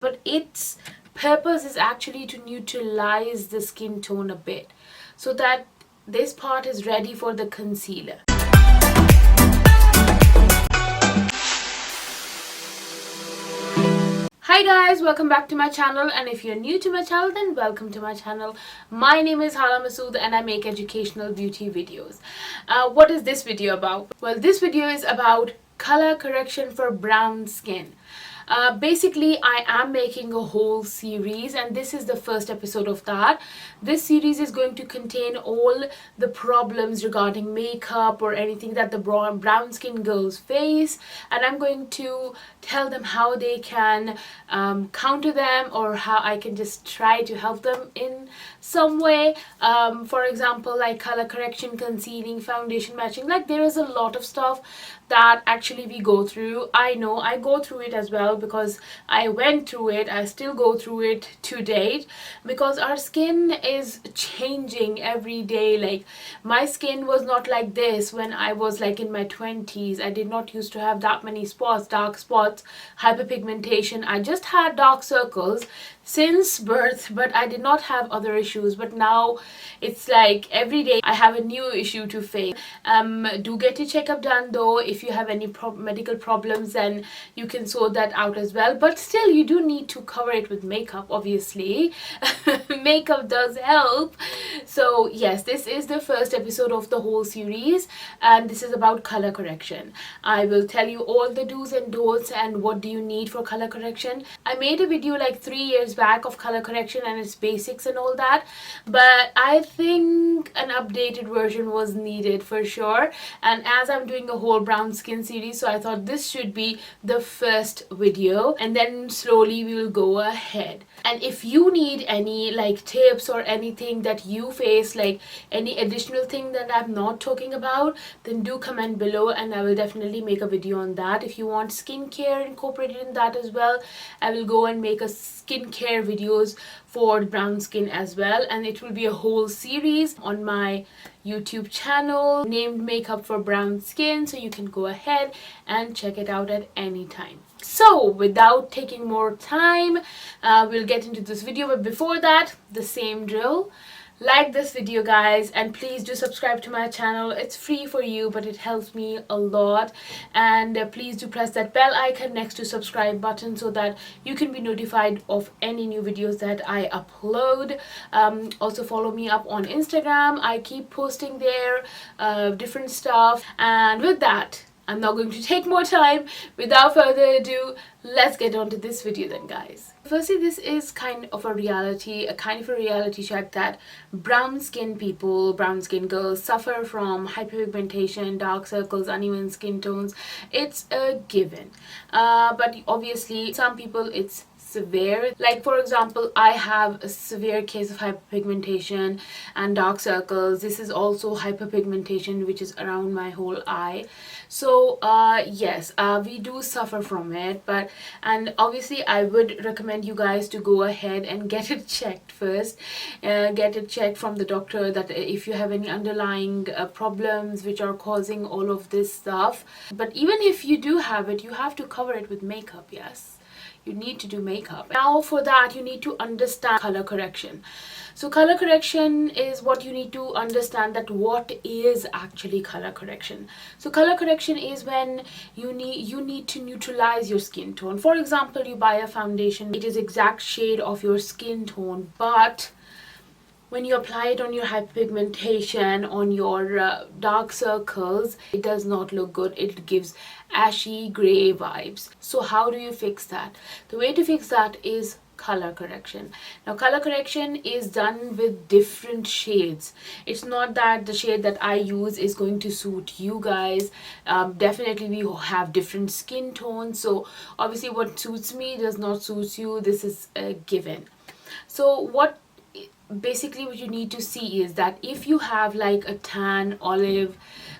but its purpose is actually to neutralize the skin tone a bit so that this part is ready for the concealer. Hi guys, welcome back to my channel, and if you're new to my channel then welcome to my channel. My name is Hala and I make educational beauty videos. What is this video about? Well, this video is about color correction for brown skin. Basically, I am making a whole series and this is the first episode of that. This series is going to contain all the problems regarding makeup or anything that the brown skin girls face, and I'm going to tell them how they can counter them, or how I can just try to help them in some way. For example, like color correction, concealing, foundation matching. Like, there is a lot of stuff that actually we go through. I know I go through it as well because I went through it. I still go through it to date because our skin is changing every day. Like, my skin was not like this when I was like in my 20s. I did not used to have that many spots, dark spots, hyperpigmentation. I just had dark circles since birth, but I did not have other issues. But now it's like every day I have a new issue to face. Do get your checkup done though. If you have any medical problems, then you can sort that out as well, but still you do need to cover it with makeup, obviously. Makeup does help. So yes, this is the first episode of the whole series, and this is about color correction. I will tell you all the do's and don'ts and what do you need for color correction. I made a video like 3 years back of color correction and its basics and all that, but I think an updated version was needed for sure. And as I'm doing a whole brown skin series, so I thought this should be the first video, and then slowly we will go ahead. And if you need any like tips or anything that you face, like any additional thing that I'm not talking about, then do comment below and I will definitely make a video on that. If you want skincare incorporated in that as well, I will go and make a skincare videos for brown skin as well, and it will be a whole series on my YouTube channel named Makeup for Brown Skin, so you can go ahead and check it out at any time. So without taking more time, we'll get into this video, but before that, the same drill. Like this video guys, and please do subscribe to my channel. It's free for you, but it helps me a lot. And please do press that bell icon next to subscribe button so that you can be notified of any new videos that I upload. Also follow me up on Instagram. I keep posting there different stuff. And with that, I'm not going to take more time. Without further ado, let's get on to this video then guys. Firstly, this is kind of a reality check that brown skin people, brown skin girls suffer from hyperpigmentation, dark circles, uneven skin tones. It's a given. But obviously some people it's severe. Like for example, I have a severe case of hyperpigmentation and dark circles. This is also hyperpigmentation, which is around my whole eye. So yes, we do suffer from it, and obviously I would recommend you guys to go ahead and get it checked first. Get it checked from the doctor, that if you have any underlying problems which are causing all of this stuff. But even if you do have it, you have to cover it with makeup. Yes, you need to do makeup. Now for that, you need to understand color correction. So color correction is what you need to understand, that what is actually color correction. So color correction is when you need to neutralize your skin tone. For example, you buy a foundation, it is exact shade of your skin tone, but when you apply it on your hyperpigmentation, on your dark circles, it does not look good. It gives ashy gray vibes. So how do you fix that? The way to fix that is color correction. Now color correction is done with different shades. It's not that the shade that I use is going to suit you guys. Definitely we have different skin tones, so obviously what suits me does not suit you. This is a given. So basically what you need to see is that if you have like a tan, olive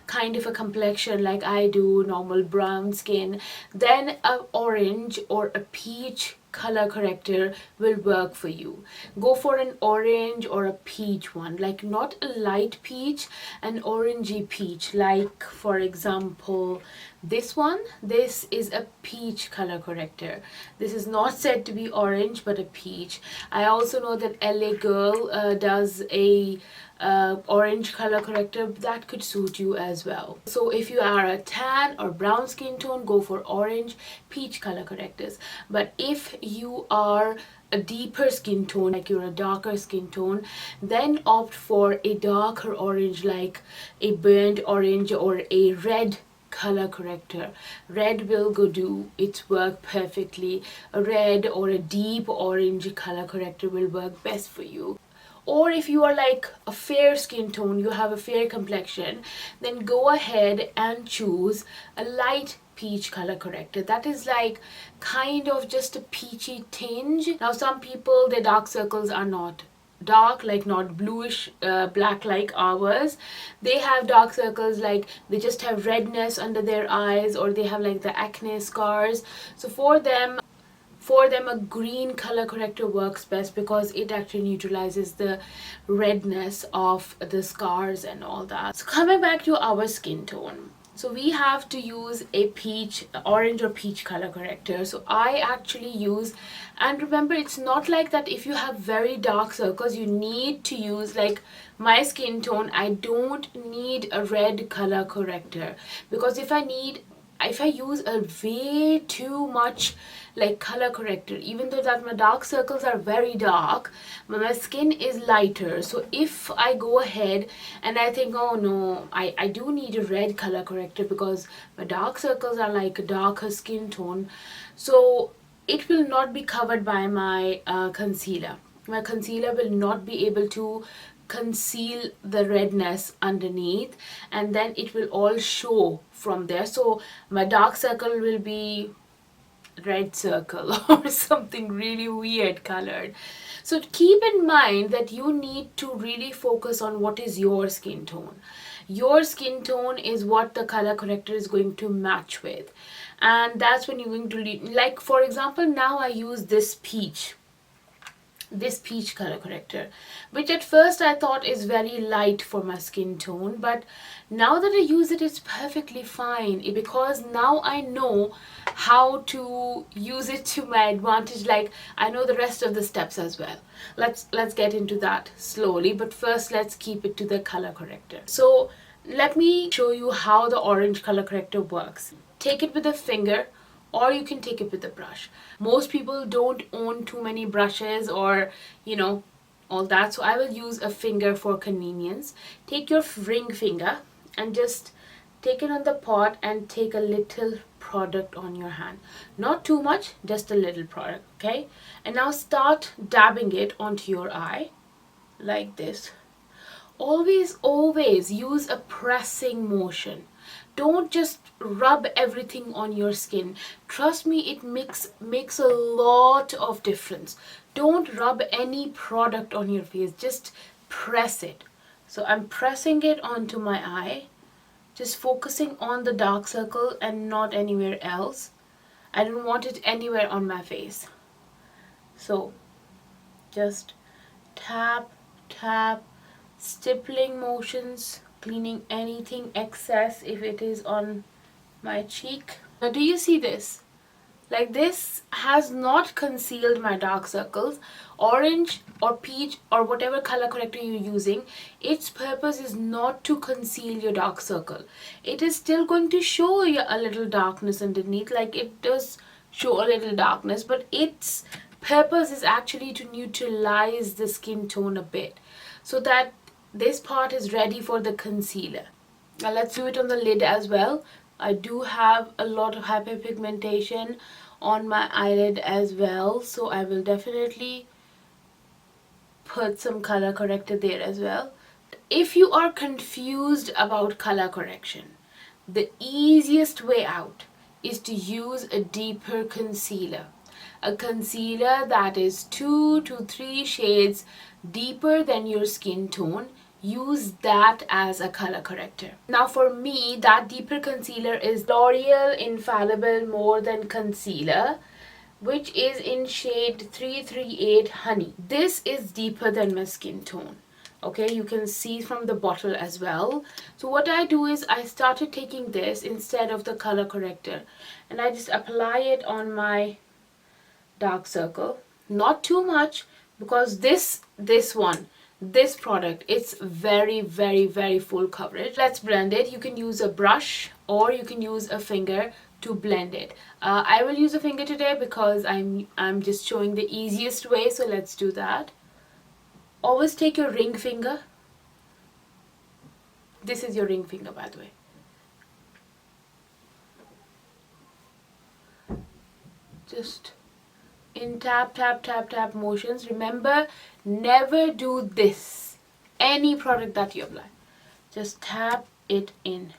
kind of a complexion like I do, normal brown skin, then a orange or a peach color corrector will work for you. Go for an orange or a peach one, like not a light peach, an orangey peach, like for example This is a peach color corrector. This is not said to be orange, but a peach. I also know that LA Girl does a orange color corrector that could suit you as well. So if you are a tan or brown skin tone, go for orange, peach color correctors. But if you are a deeper skin tone, like you're a darker skin tone, then opt for a darker orange, like a burnt orange or a red color corrector. Red will go do its work perfectly. A red or a deep orange color corrector will work best for you. Or if you are like a fair skin tone, you have a fair complexion, then go ahead and choose a light peach color corrector. That is like kind of just a peachy tinge. Now some people, their dark circles are not dark, like not bluish black like ours. They have dark circles, like they just have redness under their eyes, or they have like the acne scars. So for them a green color corrector works best, because it actually neutralizes the redness of the scars and all that. So coming back to our skin tone, so we have to use a peach, orange or peach color corrector. So I actually use, and remember, it's not like that if you have very dark circles you need to use, like my skin tone, I don't need a red color corrector, because if I use a way too much like color corrector, even though that my dark circles are very dark, but my skin is lighter, so if I go ahead and I think, oh no, I do need a red color corrector because my dark circles are like a darker skin tone, so it will not be covered by my concealer. My concealer will not be able to conceal the redness underneath, and then it will all show from there. So my dark circle will be red circle or something really weird colored. So keep in mind that you need to really focus on what is your skin tone. Your skin tone is what the color corrector is going to match with, and that's when you're going to like, for example, now I use this peach color corrector, which at first I thought is very light for my skin tone, but now that I use it, it's perfectly fine, because now I know how to use it to my advantage. Like, I know the rest of the steps as well. Let's get into that slowly, but first let's keep it to the color corrector. So let me show you how the orange color corrector works. Take it with a finger, or you can take it with a brush. Most people don't own too many brushes, or all that, so I will use a finger for convenience. Take your ring finger and just take it on the pot and take a little product on your hand. Not too much, just a little product, okay? And now start dabbing it onto your eye like this. Always use a pressing motion. Don't just rub everything on your skin. Trust me, it makes a lot of difference. Don't rub any product on your face, just press it. So I'm pressing it onto my eye, just focusing on the dark circle and not anywhere else. I don't want it anywhere on my face. So just tap, tap, stippling motions, cleaning anything excess if it is on my cheek. Now do you see this? Like, this has not concealed my dark circles. Orange or peach or whatever color corrector you're using, its purpose is not to conceal your dark circle. It is still going to show you a little darkness underneath, like it does show a little darkness, but its purpose is actually to neutralize the skin tone a bit, so that this part is ready for the concealer. Now let's do it on the lid as well. I do have a lot of hyperpigmentation on my eyelid as well, so I will definitely put some color corrector there as well. If you are confused about color correction, the easiest way out is to use a deeper concealer. A concealer that is 2 to 3 shades deeper than your skin tone. Use that as a color corrector. Now for me, that deeper concealer is L'Oreal Infallible More Than Concealer, which is in shade 338 Honey. This is deeper than my skin tone. Okay, you can see from the bottle as well. So what I do is I started taking this instead of the color corrector, and I just apply it on my dark circle. Not too much, because this product, it's very full coverage. Let's blend it. You can use a brush or you can use a finger to blend it. I will use a finger today because I'm just showing the easiest way, so let's do that. Always take your ring finger. This is your ring finger, by the way. Just in tap motions. Remember, never do this. Any product that you apply, just tap it in.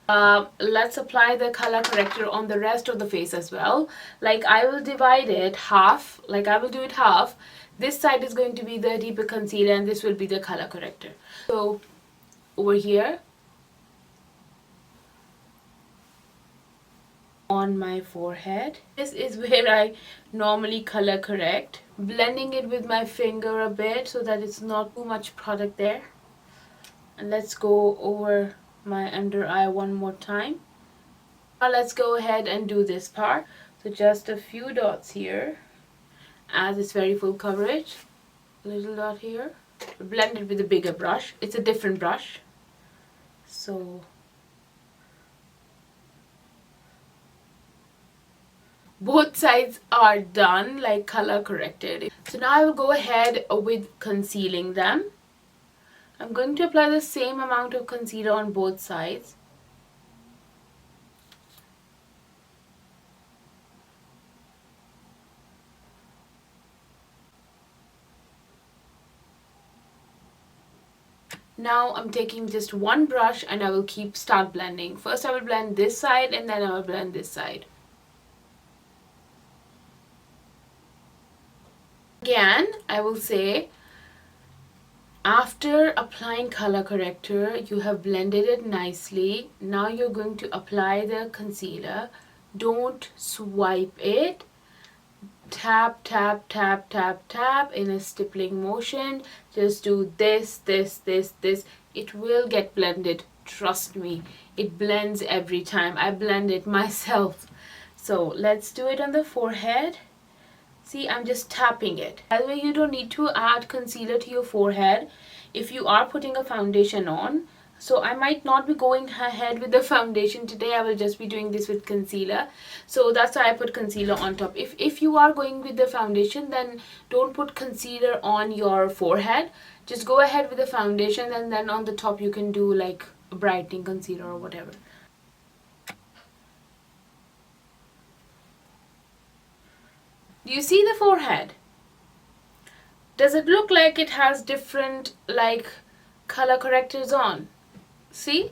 Let's apply the color corrector on the rest of the face as well. Like, I will divide it half. Like, I will do it half. This side is going to be the deeper concealer and this will be the color corrector. So over here on my forehead, this is where I normally color correct, blending it with my finger a bit so that it's not too much product there. And let's go over my under eye one more time. Now let's go ahead and do this part. So just a few dots here, as it's very full coverage. Little dot here. Blend it with a bigger brush. It's a different brush. So both sides are done, like color corrected. So now I will go ahead with concealing them. I'm going to apply the same amount of concealer on both sides. Now I'm taking just one brush and I will start blending. First I will blend this side and then I will blend this side. Again, I will say, after applying color corrector, you have blended it nicely. Now you're going to apply the concealer. Don't swipe it. Tap in a stippling motion. Just do this. It will get blended. Trust me, it blends every time. I blend it myself. So let's do it on the forehead. See, I'm just tapping it. By the way, you don't need to add concealer to your forehead if you are putting a foundation on. So I might not be going ahead with the foundation today. I will just be doing this with concealer. So that's why I put concealer on top. If you are going with the foundation, then don't put concealer on your forehead. Just go ahead with the foundation, and then on the top you can do like a brightening concealer or whatever. Do you see the forehead? Does it look like it has different like color correctors on? See?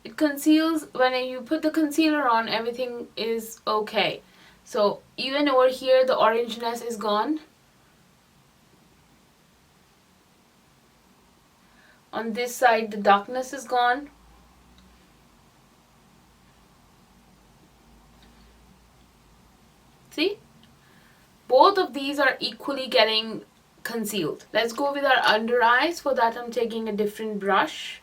It conceals. When you put the concealer on, everything is okay. So even over here the orangeness is gone. On this side the darkness is gone. See? Both of these are equally getting concealed. Let's go with our under eyes. For that I'm taking a different brush.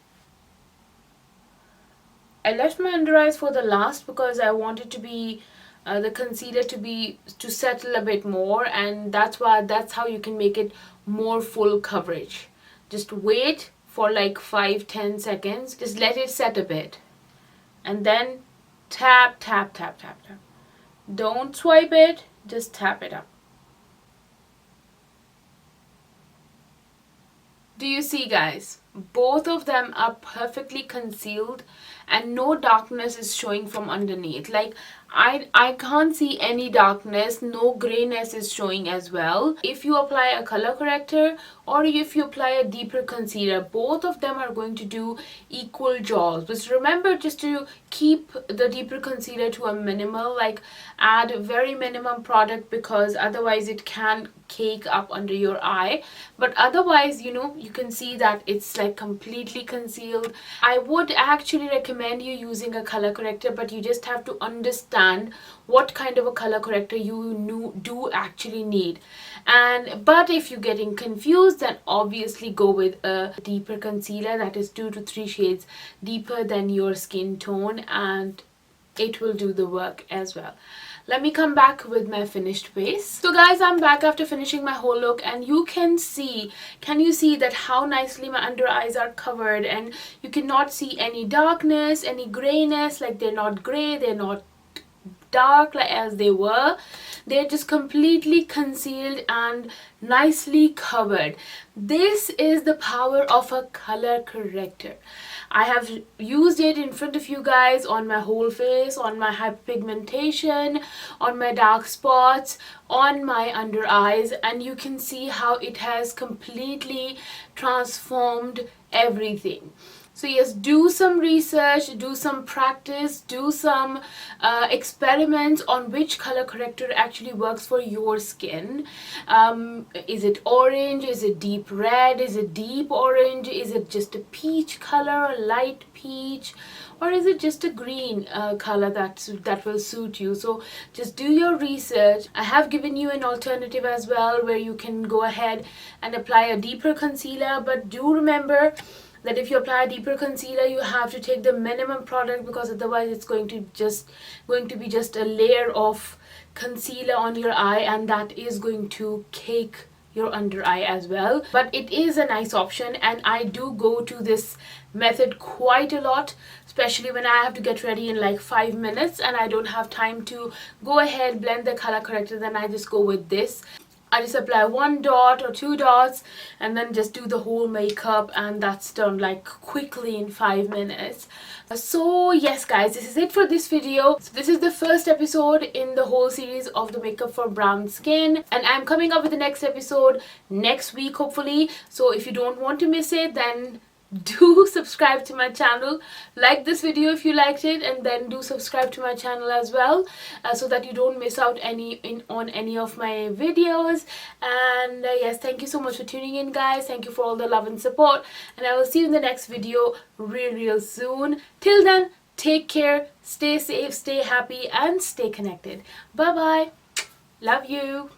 I left my under eyes for the last because I wanted to be the concealer to settle a bit more, and that's how you can make it more full coverage. Just wait for like 5-10 seconds. Just let it set a bit, and then tap. Don't swipe it, just tap it up. Do you see, guys? Both of them are perfectly concealed and no darkness is showing from underneath. Like, I can't see any darkness, no grayness is showing as well. If you apply a color corrector or if you apply a deeper concealer, both of them are going to do equal jobs. But remember just to keep the deeper concealer to a minimal, like add very minimum product, because otherwise it can cake up under your eye. But otherwise, you know, you can see that it's like like completely concealed. I would actually recommend you using a color corrector, but you just have to understand what kind of a color corrector you do actually need. But if you're getting confused, then obviously go with a deeper concealer that is 2 to 3 shades deeper than your skin tone, and it will do the work as well. Let me come back with my finished base. So guys, I'm back after finishing my whole look, and you can you see that how nicely my under eyes are covered, and you cannot see any darkness, any grayness, like they're not gray, they're not dark like as they were. They're just completely concealed and nicely covered. This is the power of a color corrector. I have used it in front of you guys on my whole face, on my hyperpigmentation, on my dark spots, on my under eyes, and you can see how it has completely transformed everything. So yes, do some research, do some practice, do some experiments on which color corrector actually works for your skin. Is it orange? Is it deep red? Is it deep orange? Is it just a peach color, a light peach? Or is it just a green color that will suit you? So just do your research. I have given you an alternative as well where you can go ahead and apply a deeper concealer, but do remember that if you apply a deeper concealer, you have to take the minimum product, because otherwise it's going to be just a layer of concealer on your eye, and that is going to cake your under eye as well. But it is a nice option, and I do go to this method quite a lot, especially when I have to get ready in like 5 minutes and I don't have time to go ahead blend the color corrector. Then I just go with this. I just apply 1 dot or 2 dots and then just do the whole makeup, and that's done like quickly in 5 minutes. So yes guys, this is it for this video. So this is the first episode in the whole series of the makeup for brown skin, and I'm coming up with the next episode next week hopefully. So if you don't want to miss it, then do subscribe to my channel, like this video if you liked it, and then do subscribe to my channel as well, so that you don't miss out on any of my videos. And yes, thank you so much for tuning in guys. Thank you for all the love and support, and I will see you in the next video real soon. Till then, take care, stay safe, stay happy, and stay connected. Bye bye, love you.